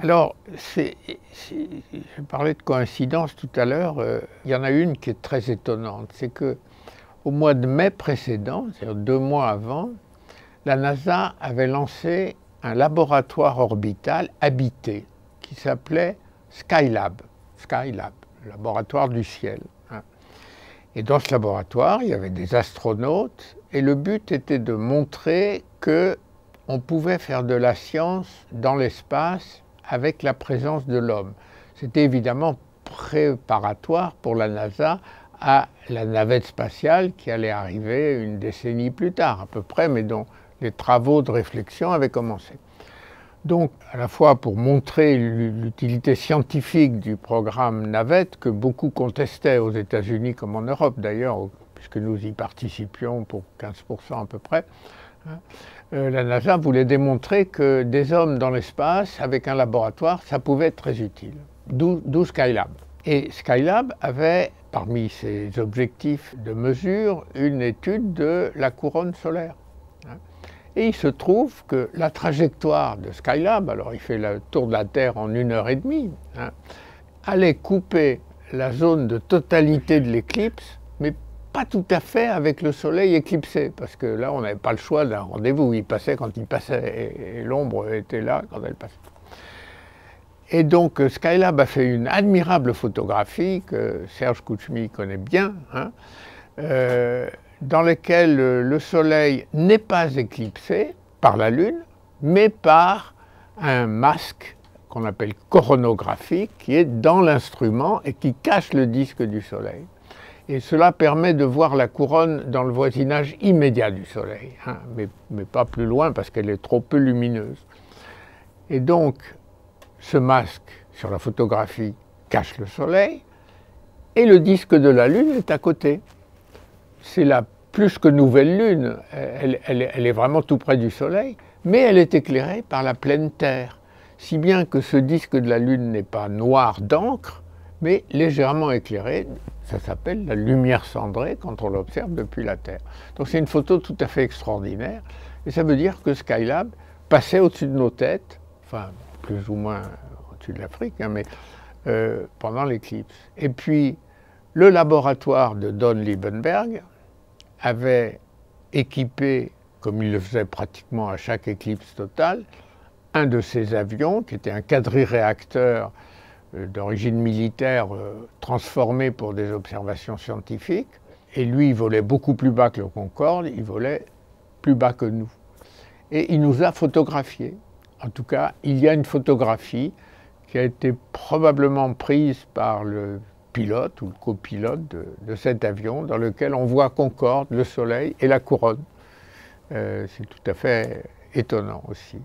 Alors, je parlais de coïncidence tout à l'heure, il y en a une qui est très étonnante, c'est que au mois de mai précédent, c'est-à-dire 2 mois avant, la NASA avait lancé un laboratoire orbital habité qui s'appelait Skylab, le laboratoire du ciel. Et dans ce laboratoire, il y avait des astronautes et le but était de montrer qu'on pouvait faire de la science dans l'espace avec la présence de l'homme. C'était évidemment préparatoire pour la NASA à la navette spatiale qui allait arriver une décennie plus tard à peu près, mais dont les travaux de réflexion avaient commencé. Donc, à la fois pour montrer l'utilité scientifique du programme navette, que beaucoup contestaient aux États-Unis comme en Europe d'ailleurs, puisque nous y participions pour 15% à peu près, la NASA voulait démontrer que des hommes dans l'espace, avec un laboratoire, ça pouvait être très utile. D'où Skylab. Et Skylab avait, parmi ses objectifs de mesure, une étude de la couronne solaire. Et il se trouve que la trajectoire de Skylab, alors il fait le tour de la Terre en 1h30, allait couper la zone de totalité de l'éclipse, mais pas tout à fait avec le Soleil éclipsé, parce que là on n'avait pas le choix d'un rendez-vous, il passait quand il passait, et l'ombre était là quand elle passait. Et donc Skylab a fait une admirable photographie que Serge Kouchmy connaît bien, dans laquelle le Soleil n'est pas éclipsé par la Lune, mais par un masque qu'on appelle coronographique, qui est dans l'instrument et qui cache le disque du Soleil. Et cela permet de voir la couronne dans le voisinage immédiat du Soleil, mais pas plus loin parce qu'elle est trop peu lumineuse. Et donc, ce masque sur la photographie cache le Soleil, et le disque de la Lune est à côté. C'est la plus que nouvelle Lune, elle est vraiment tout près du Soleil, mais elle est éclairée par la pleine Terre, si bien que ce disque de la Lune n'est pas noir d'encre, mais légèrement éclairé. Ça s'appelle la lumière cendrée quand on l'observe depuis la Terre. Donc c'est une photo tout à fait extraordinaire, et ça veut dire que Skylab passait au-dessus de nos têtes, enfin plus ou moins au-dessus de l'Afrique, mais pendant l'éclipse. Et puis, le laboratoire de Don Liebenberg avait équipé, comme il le faisait pratiquement à chaque éclipse totale, un de ses avions, qui était un quadriréacteur d'origine militaire transformé pour des observations scientifiques. Et lui, il volait beaucoup plus bas que le Concorde, il volait plus bas que nous. Et il nous a photographiés. En tout cas, il y a une photographie qui a été probablement prise par le pilote ou le copilote de cet avion, dans lequel on voit Concorde, le Soleil et la couronne. C'est tout à fait étonnant aussi.